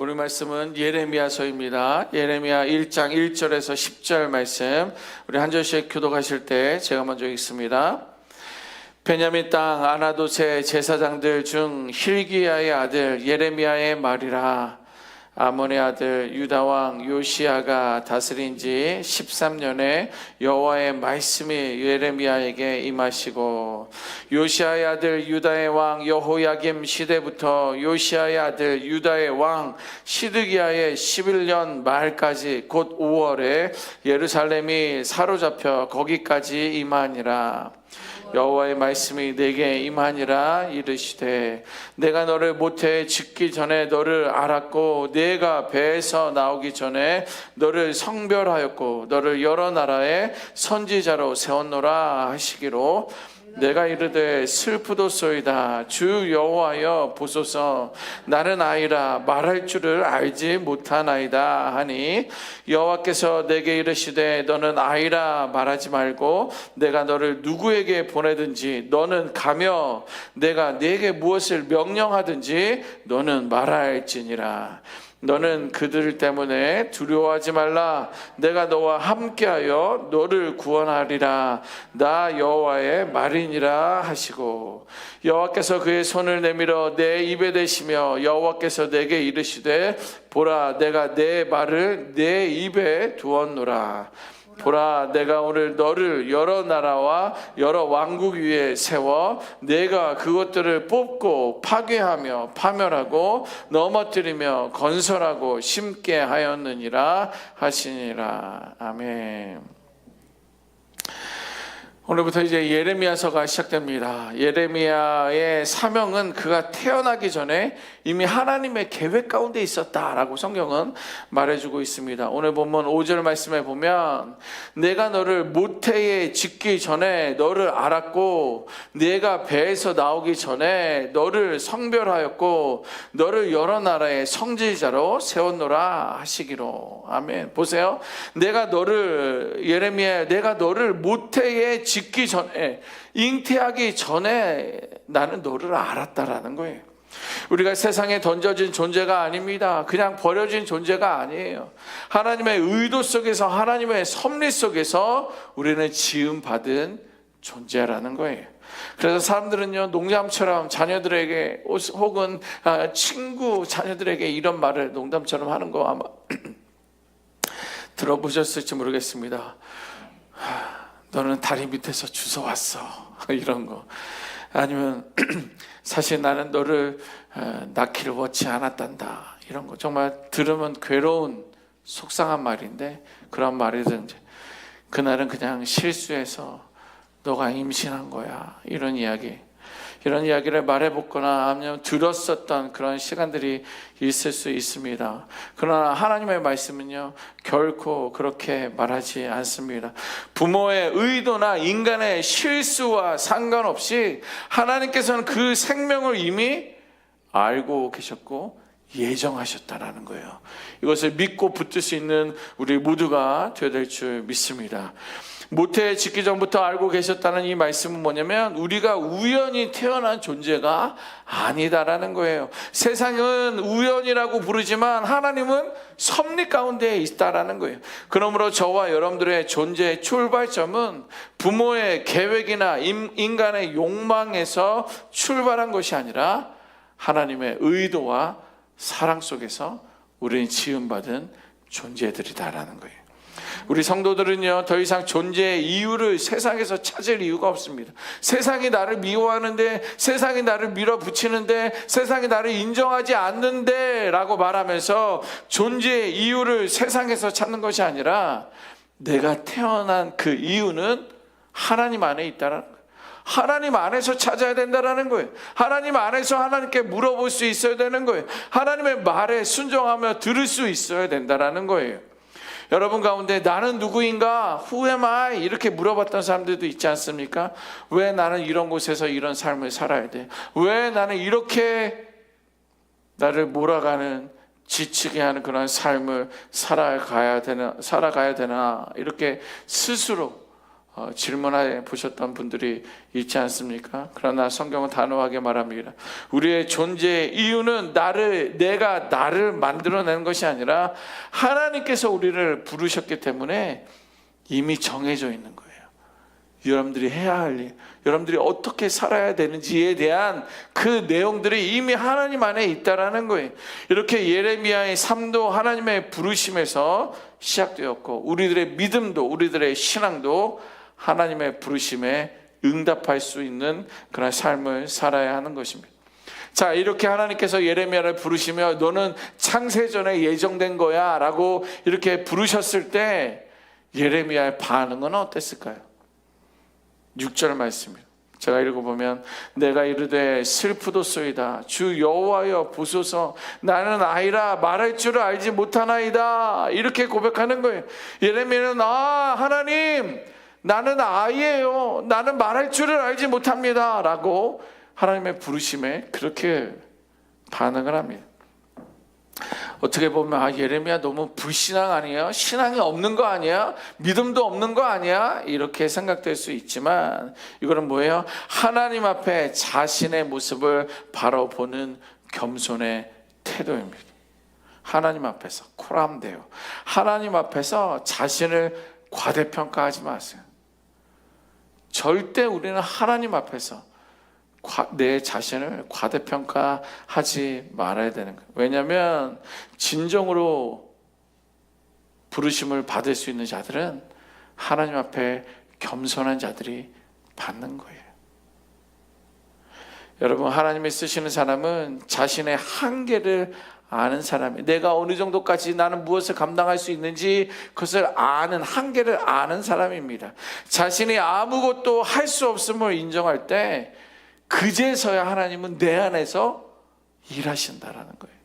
오늘 말씀은 예레미야서입니다. 예레미야 1장 1절에서 10절 말씀, 우리 한 절씩 교독하실 때 제가 먼저 읽습니다. 베냐민 땅 아나돗의 제사장들 중 힐기야의 아들 예레미야의 말이라. 아몬의 아들 유다왕 요시야가 다스린 지 13년에 여호와의 말씀이 예레미야에게 임하시고, 요시야의 아들 유다의 왕 여호야김 시대부터 요시야의 아들 유다의 왕 시드기야의 11년 말까지 곧 5월에 예루살렘이 사로잡혀 거기까지 임하니라. 여호와의 말씀이 내게 임하니라. 이르시되 내가 너를 모태에 짓기 전에 너를 알았고, 내가 배에서 나오기 전에 너를 성별하였고, 너를 여러 나라의 선지자로 세웠노라 하시기로, 내가 이르되 슬프도소이다. 주 여호와여 보소서, 나는 아이라 말할 줄을 알지 못하나이다 하니, 여호와께서 내게 이르시되 너는 아이라 말하지 말고 내가 너를 누구에게 보내든지 너는 가며 내가 네게 무엇을 명령하든지 너는 말할지니라. 너는 그들 때문에 두려워하지 말라. 내가 너와 함께하여 너를 구원하리라. 나 여호와의 말이니라 하시고, 여호와께서 그의 손을 내밀어 내 입에 대시며 여호와께서 내게 이르시되 보라, 내가 내 말을 내 입에 두었노라. 보라, 내가 오늘 너를 여러 나라와 여러 왕국 위에 세워 내가 그것들을 뽑고 파괴하며 파멸하고 넘어뜨리며 건설하고 심게 하였느니라 하시니라. 아멘. 오늘부터 이제 예레미야서가 시작됩니다. 예레미야의 사명은 그가 태어나기 전에 이미 하나님의 계획 가운데 있었다라고 성경은 말해주고 있습니다. 오늘 본문 5절 말씀에 보면, 내가 너를 모태에 짓기 전에 너를 알았고, 내가 배에서 나오기 전에 너를 성별하였고, 너를 여러 나라의 성지자로 세웠노라 하시기로. 아멘. 보세요. 내가 너를, 예레미야, 내가 너를 모태에 짓기 전에, 잉태하기 전에 나는 너를 알았다라는 거예요. 우리가 세상에 던져진 존재가 아닙니다. 그냥 버려진 존재가 아니에요. 하나님의 의도 속에서, 하나님의 섭리 속에서 우리는 지음받은 존재라는 거예요. 그래서 사람들은요, 농담처럼 자녀들에게 혹은 친구 자녀들에게 이런 말을 농담처럼 하는 거 아마 들어보셨을지 모르겠습니다. 너는 다리 밑에서 주워왔어. 이런 거. 아니면 사실 나는 너를 낳기를 원치 않았단다. 이런 거. 정말 들으면 괴로운 속상한 말인데, 그런 말이든지 그날은 그냥 실수해서 너가 임신한 거야. 이런 이야기를 말해보거나 아니면 들었었던 그런 시간들이 있을 수 있습니다. 그러나 하나님의 말씀은요, 결코 그렇게 말하지 않습니다. 부모의 의도나 인간의 실수와 상관없이 하나님께서는 그 생명을 이미 알고 계셨고 예정하셨다라는 거예요. 이것을 믿고 붙들 수 있는 우리 모두가 되어야 될 줄 믿습니다. 모태에 짓기 전부터 알고 계셨다는 이 말씀은 뭐냐면, 우리가 우연히 태어난 존재가 아니다라는 거예요. 세상은 우연이라고 부르지만 하나님은 섭리 가운데 있다라는 거예요. 그러므로 저와 여러분들의 존재의 출발점은 부모의 계획이나 인간의 욕망에서 출발한 것이 아니라 하나님의 의도와 사랑 속에서 우리는 지음받은 존재들이다라는 거예요. 우리 성도들은요, 더 이상 존재의 이유를 세상에서 찾을 이유가 없습니다. 세상이 나를 미워하는데, 세상이 나를 밀어붙이는데, 세상이 나를 인정하지 않는데 라고 말하면서 존재의 이유를 세상에서 찾는 것이 아니라, 내가 태어난 그 이유는 하나님 안에 있다는 거예요. 하나님 안에서 찾아야 된다는 거예요. 하나님 안에서 하나님께 물어볼 수 있어야 되는 거예요. 하나님의 말에 순종하며 들을 수 있어야 된다는 거예요. 여러분 가운데 나는 누구인가? Who am I? 이렇게 물어봤던 사람들도 있지 않습니까? 왜 나는 이런 곳에서 이런 삶을 살아야 돼? 왜 나는 이렇게 나를 몰아가는, 지치게 하는 그런 삶을 살아가야 되나? 이렇게 스스로 질문해 보셨던 분들이 있지 않습니까? 그러나 성경은 단호하게 말합니다. 우리의 존재의 이유는 내가 나를 만들어내는 것이 아니라 하나님께서 우리를 부르셨기 때문에 이미 정해져 있는 거예요. 여러분들이 해야 할 일, 여러분들이 어떻게 살아야 되는지에 대한 그 내용들이 이미 하나님 안에 있다라는 거예요. 이렇게 예레미야의 삶도 하나님의 부르심에서 시작되었고, 우리들의 믿음도, 우리들의 신앙도 하나님의 부르심에 응답할 수 있는 그런 삶을 살아야 하는 것입니다. 자, 이렇게 하나님께서 예레미야를 부르시며 너는 창세전에 예정된 거야 라고 이렇게 부르셨을 때 예레미야의 반응은 어땠을까요? 6절 말씀입니다. 제가 읽어보면 내가 이르되 슬프도소이다. 주 여호와여 보소서. 나는 아이라 말할 줄을 알지 못하나이다. 이렇게 고백하는 거예요. 예레미야는 하나님 나는 아이예요. 나는 말할 줄을 알지 못합니다. 라고 하나님의 부르심에 그렇게 반응을 합니다. 어떻게 보면 예레미야 너무 불신앙 아니에요? 신앙이 없는 거 아니야? 믿음도 없는 거 아니야? 이렇게 생각될 수 있지만 이거는 뭐예요? 하나님 앞에 자신의 모습을 바라보는 겸손의 태도입니다. 하나님 앞에서 코람데요. 하나님 앞에서 자신을 과대평가하지 마세요. 절대 우리는 하나님 앞에서 내 자신을 과대평가하지 말아야 되는 거예요. 왜냐하면 진정으로 부르심을 받을 수 있는 자들은 하나님 앞에 겸손한 자들이 받는 거예요. 여러분, 하나님이 쓰시는 사람은 자신의 한계를 아는 사람이에요. 내가 어느 정도까지 나는 무엇을 감당할 수 있는지 그것을 아는, 한계를 아는 사람입니다. 자신이 아무것도 할 수 없음을 인정할 때 그제서야 하나님은 내 안에서 일하신다라는 거예요.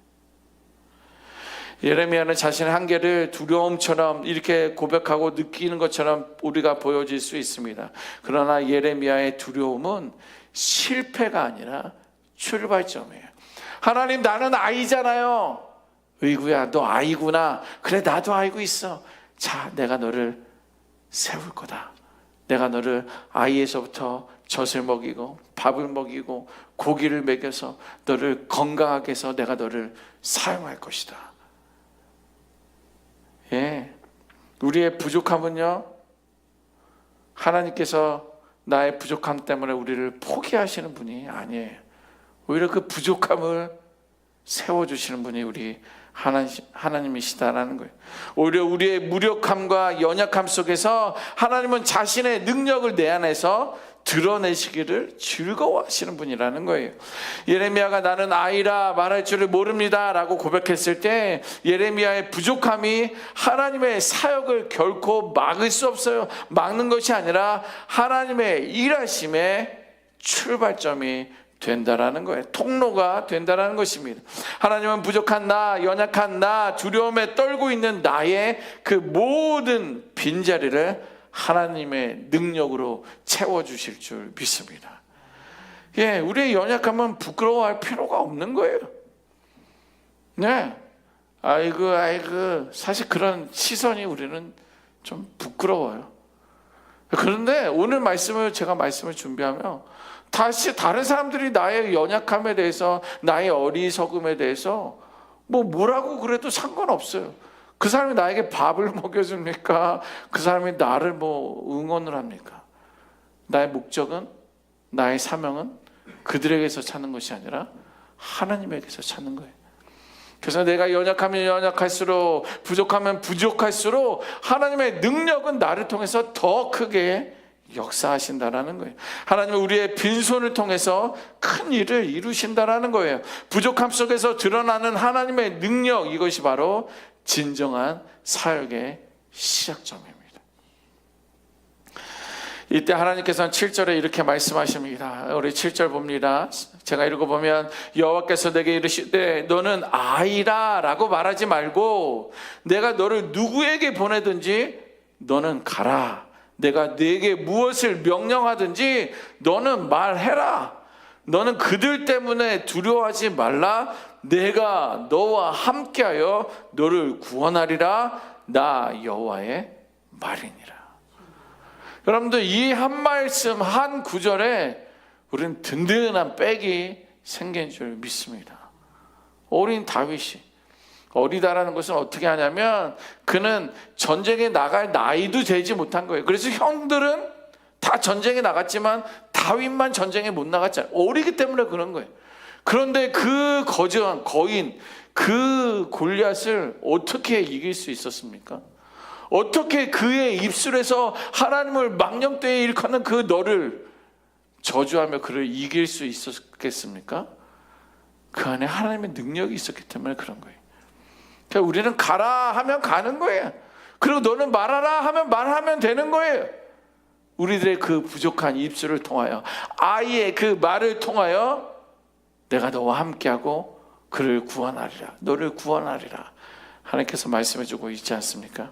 예레미야는 자신의 한계를 두려움처럼 이렇게 고백하고 느끼는 것처럼 우리가 보여질 수 있습니다. 그러나 예레미야의 두려움은 실패가 아니라 출발점이에요. 하나님, 나는 아이잖아요. 의구야, 너 아이구나. 그래, 나도 알고 있어. 자, 내가 너를 세울 거다. 내가 너를 아이에서부터 젖을 먹이고 밥을 먹이고 고기를 먹여서 너를 건강하게 해서 내가 너를 사용할 것이다. 예, 우리의 부족함은요, 하나님께서 나의 부족함 때문에 우리를 포기하시는 분이 아니에요. 오히려 그 부족함을 세워주시는 분이 우리 하나님이시다라는 거예요. 오히려 우리의 무력함과 연약함 속에서 하나님은 자신의 능력을 내 안에서 드러내시기를 즐거워하시는 분이라는 거예요. 예레미야가 나는 아이라 말할 줄을 모릅니다 라고 고백했을 때 예레미야의 부족함이 하나님의 사역을 결코 막을 수 없어요. 막는 것이 아니라 하나님의 일하심의 출발점이 된다라는 거예요. 통로가 된다라는 것입니다. 하나님은 부족한 나, 연약한 나, 두려움에 떨고 있는 나의 그 모든 빈자리를 하나님의 능력으로 채워주실 줄 믿습니다. 예, 우리의 연약함은 부끄러워할 필요가 없는 거예요. 네, 아이고, 사실 그런 시선이 우리는 좀 부끄러워요. 그런데 오늘 제가 말씀을 준비하며 다시 다른 사람들이 나의 연약함에 대해서, 나의 어리석음에 대해서 뭐라고 그래도 상관없어요. 그 사람이 나에게 밥을 먹여줍니까? 그 사람이 나를 응원을 합니까? 나의 목적은, 나의 사명은 그들에게서 찾는 것이 아니라 하나님에게서 찾는 거예요. 그래서 내가 연약하면 연약할수록, 부족하면 부족할수록 하나님의 능력은 나를 통해서 더 크게 역사하신다라는 거예요. 하나님은 우리의 빈손을 통해서 큰 일을 이루신다라는 거예요. 부족함 속에서 드러나는 하나님의 능력, 이것이 바로 진정한 사역의 시작점입니다. 이때 하나님께서는 7절에 이렇게 말씀하십니다. 우리 7절 봅니다. 제가 읽어보면 여호와께서 내게 이르시되 너는 아이라 라고 말하지 말고 내가 너를 누구에게 보내든지 너는 가라. 내가 네게 무엇을 명령하든지 너는 말해라. 너는 그들 때문에 두려워하지 말라. 내가 너와 함께하여 너를 구원하리라. 나 여호와의 말이니라. 여러분들 이 한 말씀 한 구절에 우리는 든든한 백이 생긴 줄 믿습니다. 어린 다윗이, 어리다라는 것은 어떻게 하냐면 그는 전쟁에 나갈 나이도 되지 못한 거예요. 그래서 형들은 다 전쟁에 나갔지만 다윗만 전쟁에 못 나갔잖아요. 어리기 때문에 그런 거예요. 그런데 그 거저한 거인, 그 골리앗을 어떻게 이길 수 있었습니까? 어떻게 그의 입술에서 하나님을 망령되이 일컫는 그 너를 저주하며 그를 이길 수 있었겠습니까? 그 안에 하나님의 능력이 있었기 때문에 그런 거예요. 그러니까 우리는 가라 하면 가는 거예요. 그리고 너는 말하라 하면 말하면 되는 거예요. 우리들의 그 부족한 입술을 통하여, 아이의 그 말을 통하여 내가 너와 함께하고 그를 구원하리라, 너를 구원하리라 하나님께서 말씀해주고 있지 않습니까?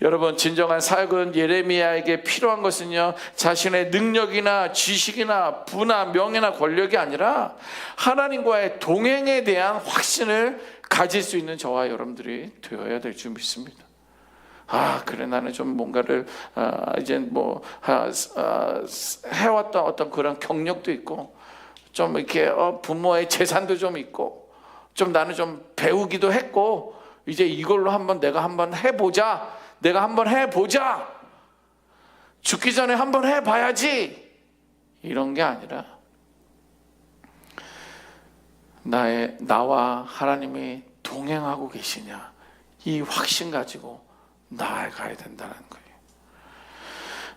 여러분, 진정한 사역은 예레미야에게 필요한 것은요, 자신의 능력이나 지식이나 부나 명예나 권력이 아니라 하나님과의 동행에 대한 확신을 가질 수 있는 저와 여러분들이 되어야 될 줄 믿습니다. 그래, 나는 좀 뭔가를 이제 해왔던 어떤 그런 경력도 있고, 좀 이렇게 부모의 재산도 좀 있고, 좀 나는 좀 배우기도 했고, 이제 이걸로 내가 한번 해보자. 죽기 전에 한번 해봐야지. 이런 게 아니라 나와 하나님이 동행하고 계시냐, 이 확신 가지고 나아가야 된다는 거예요.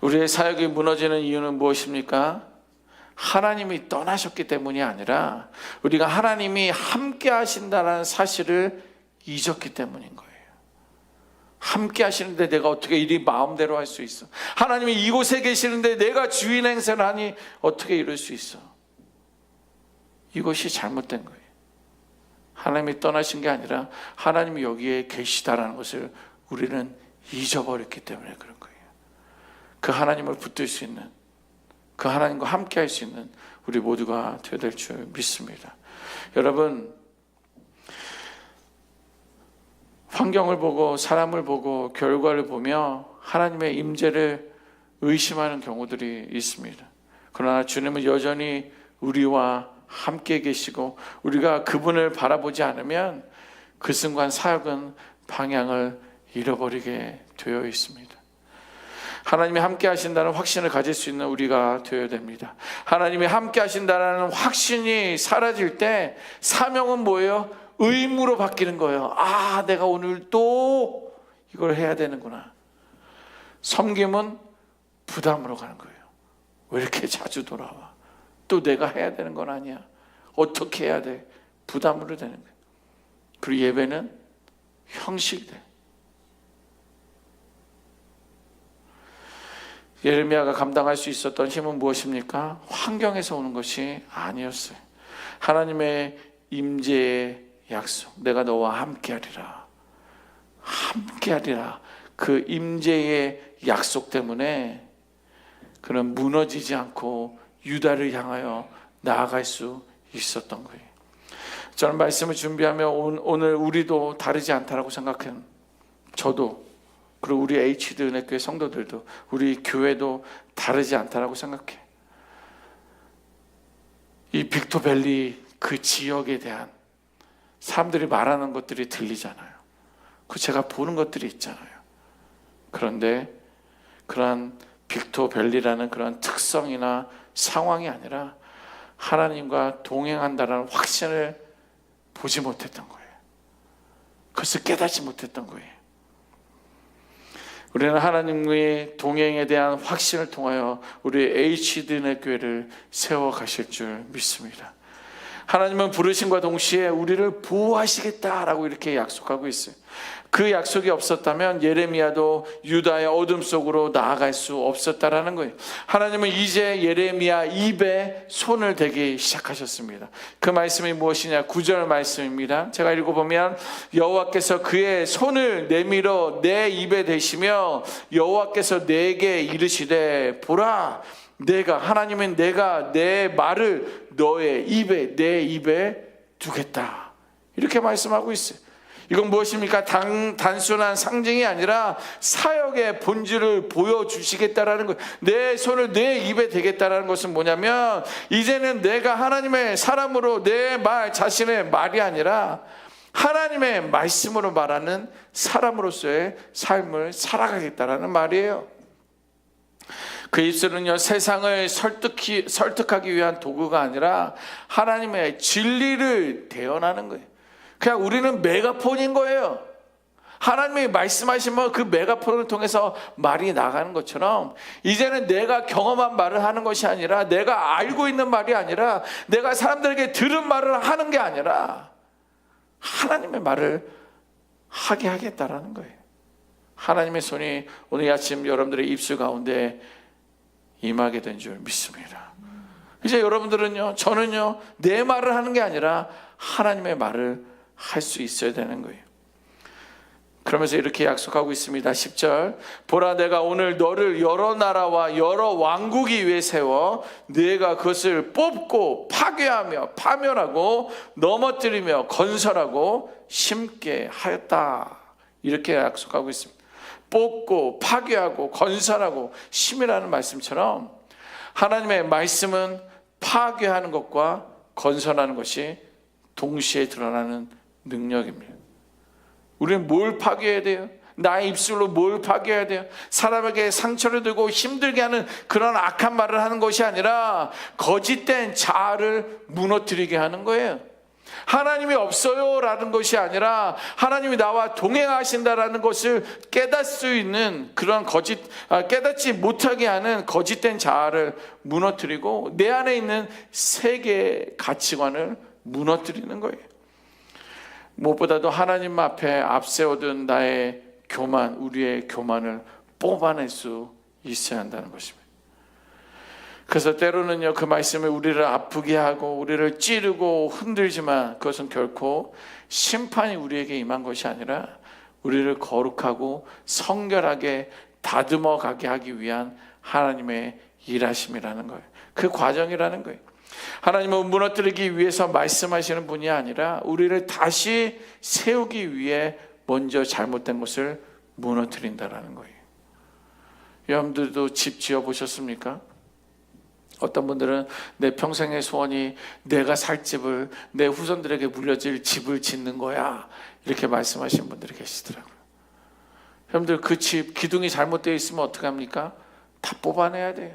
우리의 사역이 무너지는 이유는 무엇입니까? 하나님이 떠나셨기 때문이 아니라 우리가 하나님이 함께 하신다는 사실을 잊었기 때문인 거예요. 함께 하시는데 내가 어떻게 이리 마음대로 할 수 있어? 하나님이 이곳에 계시는데 내가 주인 행세를 하니 어떻게 이럴 수 있어? 이것이 잘못된 거예요. 하나님이 떠나신 게 아니라 하나님이 여기에 계시다라는 것을 우리는 잊어버렸기 때문에 그런 거예요. 그 하나님을 붙들 수 있는, 그 하나님과 함께 할 수 있는 우리 모두가 되어야 될 줄 믿습니다. 여러분, 환경을 보고 사람을 보고 결과를 보며 하나님의 임재를 의심하는 경우들이 있습니다. 그러나 주님은 여전히 우리와 함께 계시고 우리가 그분을 바라보지 않으면 그 순간 사역은 방향을 잃어버리게 되어 있습니다. 하나님이 함께 하신다는 확신을 가질 수 있는 우리가 되어야 됩니다. 하나님이 함께 하신다는 확신이 사라질 때 사명은 뭐예요? 의무로 바뀌는 거예요. 내가 오늘 또 이걸 해야 되는구나. 섬김은 부담으로 가는 거예요. 왜 이렇게 자주 돌아와? 또 내가 해야 되는 건 아니야. 어떻게 해야 돼? 부담으로 되는 거예요. 그리고 예배는 형식이 돼. 예레미야가 감당할 수 있었던 힘은 무엇입니까? 환경에서 오는 것이 아니었어요. 하나님의 임재의 약속, 내가 너와 함께하리라. 함께하리라. 그 임재의 약속 때문에 그는 무너지지 않고 유다를 향하여 나아갈 수 있었던 거예요. 저는 말씀을 준비하며 오늘 우리도 다르지 않다라고 생각해요. 저도, 그리고 우리 HD 은혜교회 성도들도, 우리 교회도 다르지 않다라고 생각해. 이 빅토밸리 그 지역에 대한 사람들이 말하는 것들이 들리잖아요. 그 제가 보는 것들이 있잖아요. 그런데 그러한 빅토밸리라는 그런 특성이나 상황이 아니라 하나님과 동행한다는 확신을 보지 못했던 거예요. 그것을 깨닫지 못했던 거예요. 우리는 하나님의 동행에 대한 확신을 통하여 우리 HDN의 교회를 세워가실 줄 믿습니다. 하나님은 부르심과 동시에 우리를 보호하시겠다라고 이렇게 약속하고 있어요. 그 약속이 없었다면 예레미야도 유다의 어둠 속으로 나아갈 수 없었다라는 거예요. 하나님은 이제 예레미야 입에 손을 대기 시작하셨습니다. 그 말씀이 무엇이냐? 9절 말씀입니다. 제가 읽어보면, 여호와께서 그의 손을 내밀어 내 입에 대시며 여호와께서 내게 이르시되, 보라, 하나님은 내가 내 말을 너의 입에, 내 입에 두겠다. 이렇게 말씀하고 있어요. 이건 무엇입니까? 단순한 상징이 아니라 사역의 본질을 보여주시겠다라는 거예요. 내 손을 내 입에 대겠다라는 것은 뭐냐면, 이제는 내가 하나님의 사람으로 내 말 자신의 말이 아니라 하나님의 말씀으로 말하는 사람으로서의 삶을 살아가겠다라는 말이에요. 그 입술은요, 세상을 설득하기 위한 도구가 아니라 하나님의 진리를 대언하는 거예요. 그냥 우리는 메가폰인 거예요. 하나님이 말씀하시면 그 메가폰을 통해서 말이 나가는 것처럼, 이제는 내가 경험한 말을 하는 것이 아니라, 내가 알고 있는 말이 아니라, 내가 사람들에게 들은 말을 하는 게 아니라 하나님의 말을 하게 하겠다라는 거예요. 하나님의 손이 오늘 아침 여러분들의 입술 가운데 임하게 된 줄 믿습니다. 이제 여러분들은요, 저는요, 내 말을 하는 게 아니라 하나님의 말을 할 수 있어야 되는 거예요. 그러면서 이렇게 약속하고 있습니다. 10절, 보라, 내가 오늘 너를 여러 나라와 여러 왕국 위에 세워 네가 그것을 뽑고 파괴하며 파멸하고 넘어뜨리며 건설하고 심게 하였다. 이렇게 약속하고 있습니다. 뽑고 파괴하고 건설하고 심이라는 말씀처럼, 하나님의 말씀은 파괴하는 것과 건설하는 것이 동시에 드러나는 능력입니다. 우리는 뭘 파괴해야 돼요? 나의 입술로 뭘 파괴해야 돼요? 사람에게 상처를 주고 힘들게 하는 그런 악한 말을 하는 것이 아니라 거짓된 자아를 무너뜨리게 하는 거예요. 하나님이 없어요 라는 것이 아니라 하나님이 나와 동행하신다라는 것을 깨닫을 수 있는 그런 깨닫지 못하게 하는 거짓된 자아를 무너뜨리고 내 안에 있는 세계의 가치관을 무너뜨리는 거예요. 무엇보다도 하나님 앞에 앞세워둔 나의 교만, 우리의 교만을 뽑아낼 수 있어야 한다는 것입니다. 그래서 때로는요, 그 말씀이 우리를 아프게 하고 우리를 찌르고 흔들지만, 그것은 결코 심판이 우리에게 임한 것이 아니라 우리를 거룩하고 성결하게 다듬어 가게 하기 위한 하나님의 일하심이라는 거예요. 그 과정이라는 거예요. 하나님은 무너뜨리기 위해서 말씀하시는 분이 아니라 우리를 다시 세우기 위해 먼저 잘못된 것을 무너뜨린다라는 거예요. 여러분들도 집 지어보셨습니까? 어떤 분들은 내 평생의 소원이 내가 살 집을 내 후손들에게 물려질 집을 짓는 거야, 이렇게 말씀하시는 분들이 계시더라고요. 여러분들, 그 집 기둥이 잘못되어 있으면 어떡합니까? 다 뽑아내야 돼요.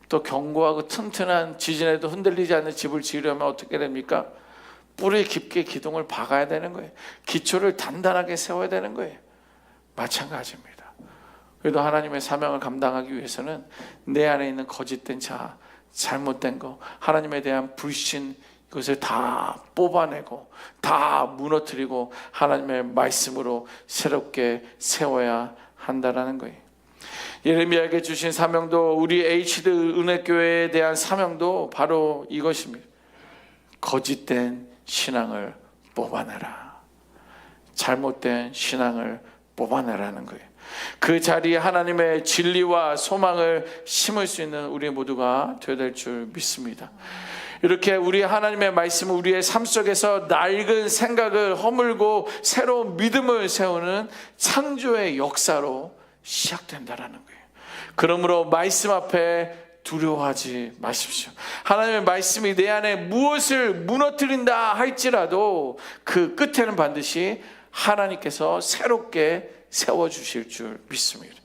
또 견고하고 튼튼한, 지진에도 흔들리지 않는 집을 지으려면 어떻게 됩니까? 뿌리 깊게 기둥을 박아야 되는 거예요. 기초를 단단하게 세워야 되는 거예요. 마찬가지입니다. 그래도 하나님의 사명을 감당하기 위해서는 내 안에 있는 거짓된 자아, 잘못된 거, 하나님에 대한 불신, 이것을 다 뽑아내고 다 무너뜨리고 하나님의 말씀으로 새롭게 세워야 한다는 거예요. 예레미야에게 주신 사명도, 우리 HD 은혜교회에 대한 사명도 바로 이것입니다. 거짓된 신앙을 뽑아내라. 잘못된 신앙을 뽑아내라는 거예요. 그 자리에 하나님의 진리와 소망을 심을 수 있는 우리 모두가 되어야 될 줄 믿습니다. 이렇게 우리 하나님의 말씀은 우리의 삶 속에서 낡은 생각을 허물고 새로운 믿음을 세우는 창조의 역사로 시작된다라는 거예요. 그러므로 말씀 앞에 두려워하지 마십시오. 하나님의 말씀이 내 안에 무엇을 무너뜨린다 할지라도 그 끝에는 반드시 하나님께서 새롭게 세워주실 줄 믿습니다.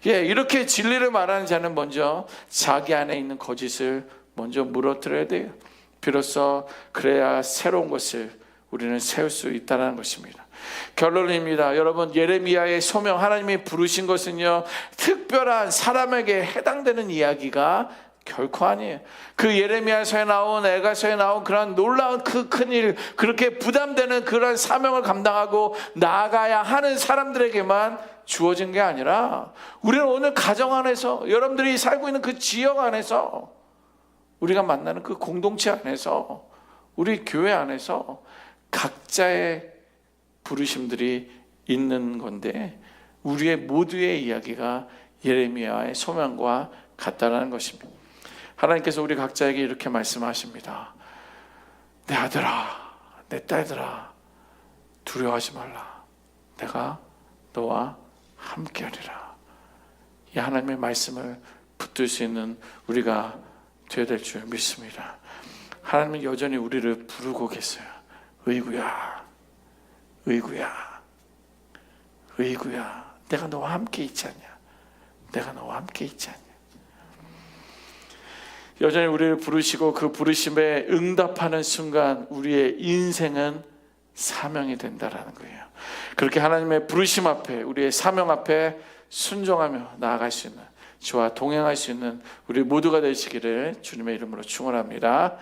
이렇게 진리를 말하는 자는 먼저 자기 안에 있는 거짓을 먼저 무너뜨려야 돼요. 비로소 그래야 새로운 것을 우리는 세울 수 있다는 것입니다. 결론입니다. 여러분, 예레미야의 소명, 하나님이 부르신 것은요, 특별한 사람에게 해당되는 이야기가 결코 아니에요. 그 예레미야서에 나온, 에가서에 나온 그런 놀라운 그 큰일, 그렇게 부담되는 그런 사명을 감당하고 나아가야 하는 사람들에게만 주어진 게 아니라, 우리는 오늘 가정 안에서, 여러분들이 살고 있는 그 지역 안에서, 우리가 만나는 그 공동체 안에서, 우리 교회 안에서 각자의 부르심들이 있는 건데, 우리의 모두의 이야기가 예레미야의 소명과 같다는 것입니다. 하나님께서 우리 각자에게 이렇게 말씀하십니다. 내 아들아, 내 딸들아, 두려워하지 말라. 내가 너와 함께하리라. 이 하나님의 말씀을 붙들 수 있는 우리가 되어야 될 줄 믿습니다. 하나님은 여전히 우리를 부르고 계세요. 의구야, 의구야, 의구야. 내가 너와 함께 있지 않냐? 내가 너와 함께 있지 않냐? 여전히 우리를 부르시고 그 부르심에 응답하는 순간 우리의 인생은 사명이 된다라는 거예요. 그렇게 하나님의 부르심 앞에, 우리의 사명 앞에 순종하며 나아갈 수 있는, 주와 동행할 수 있는 우리 모두가 되시기를 주님의 이름으로 축원합니다.